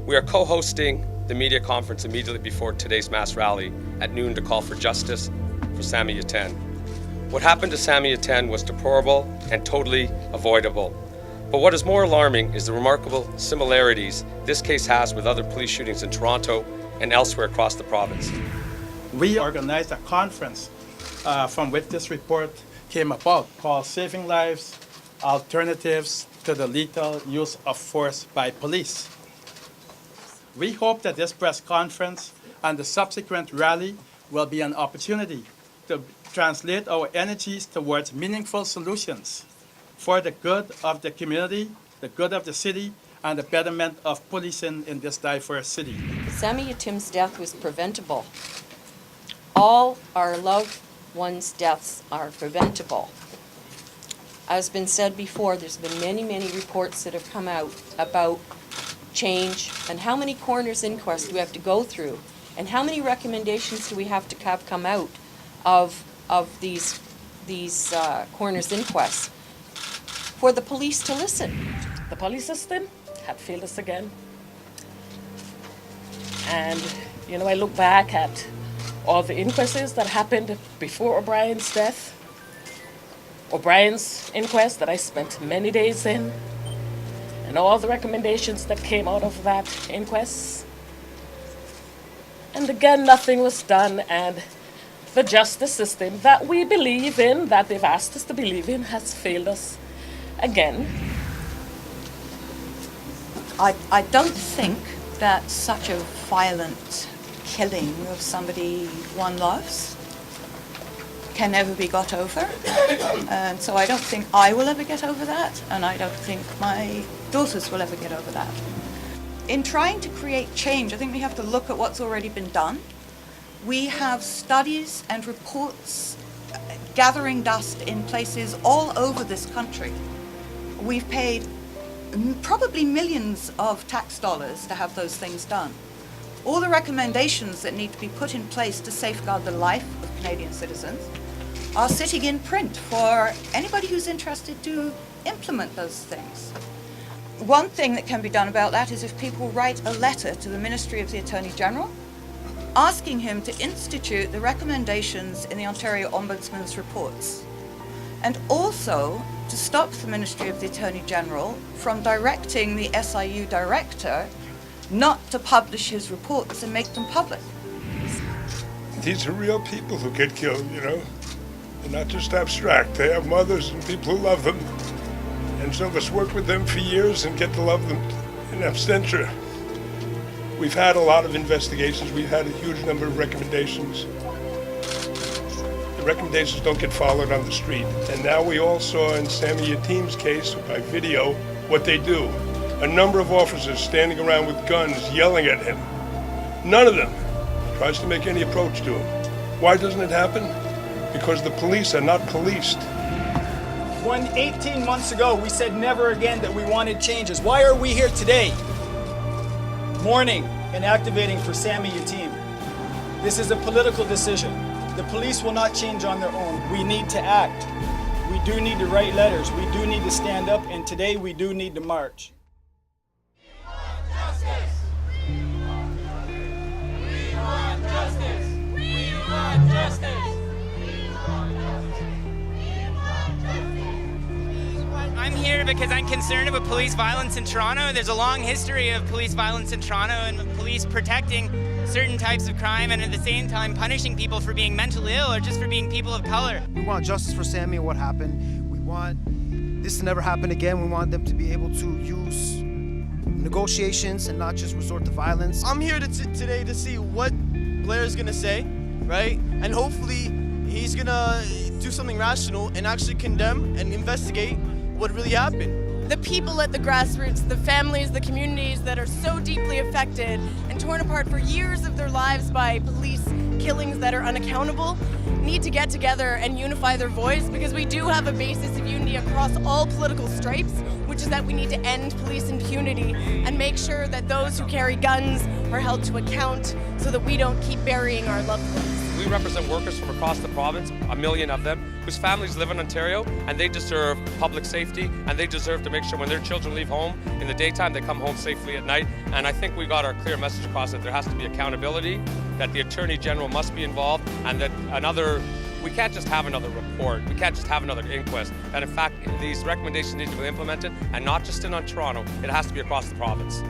We are co-hosting the media conference immediately before today's mass rally at noon to call for justice for Sami Yaten. What happened to Sami Yaten was deplorable and totally avoidable. But what is more alarming is the remarkable similarities this case has with other police shootings in Toronto and elsewhere across the province. We organized a conference from which this report came about called Saving Lives, Alternatives to the Lethal Use of Force by Police. We hope that this press conference and the subsequent rally will be an opportunity to translate our energies towards meaningful solutions for the good of the community, the good of the city, and the betterment of policing in this diverse city. Sami Yatem's death was preventable. All our loved ones' deaths are preventable. As been said before, there's been many, many reports that have come out about change and how many coroner's inquests we have to go through and how many recommendations do we have to have come out of these coroner's inquests for the police to listen. The police system had failed us again. And, I look back at all the inquests that happened before O'Brien's death, O'Brien's inquest that I spent many days in, and all the recommendations that came out of that inquest. And again, nothing was done, and the justice system that we believe in, that they've asked us to believe in, has failed us again. I don't think that such a violent killing of somebody one loves can ever be got over. And so I don't think I will ever get over that, and I don't think my daughters will ever get over that. In trying to create change, I think we have to look at what's already been done. We have studies and reports gathering dust in places all over this country. We've paid probably millions of tax dollars to have those things done. All the recommendations that need to be put in place to safeguard the life of Canadian citizens are sitting in print for anybody who's interested to implement those things. One thing that can be done about that is if people write a letter to the Ministry of the Attorney General asking him to institute the recommendations in the Ontario Ombudsman's reports, and also to stop the Ministry of the Attorney General from directing the SIU director not to publish his reports and make them public. These are real people who get killed, They're not just abstract. They have mothers and people who love them. And some of us work with them for years and get to love them in absentia. We've had a lot of investigations. We've had a huge number of recommendations. The recommendations don't get followed on the street. And now we all saw in Sami Yatem's case by video what they do. A number of officers standing around with guns yelling at him. None of them tries to make any approach to him. Why doesn't it happen? Because the police are not policed. When 18 months ago we said never again that we wanted changes, why are we here today? Mourning and activating for Sami Yatem. This is a political decision. The police will not change on their own. We need to act. We do need to write letters. We do need to stand up, and today we do need to march. We want justice. We want justice. We want justice. I'm here because I'm concerned about police violence in Toronto. There's a long history of police violence in Toronto and police protecting certain types of crime and at the same time punishing people for being mentally ill or just for being people of color. We want justice for Sami and what happened. We want this to never happen again. We want them to be able to use negotiations and not just resort to violence. I'm here today to see what Blair's gonna say, right? And hopefully he's gonna do something rational and actually condemn and investigate what really happened. The people at the grassroots, the families, the communities that are so deeply affected and torn apart for years of their lives by police killings that are unaccountable need to get together and unify their voice, because we do have a basis of unity across all political stripes, which is that we need to end police impunity and make sure that those who carry guns are held to account so that we don't keep burying our loved ones. We we represent workers from across the province, 1 million of them, whose families live in Ontario, and they deserve public safety, and they deserve to make sure when their children leave home in the daytime, they come home safely at night. And I think we got our clear message across that there has to be accountability, that the Attorney General must be involved, and that we can't just have another report, we can't just have another inquest, that in fact these recommendations need to be implemented, and not just in Toronto, it has to be across the province.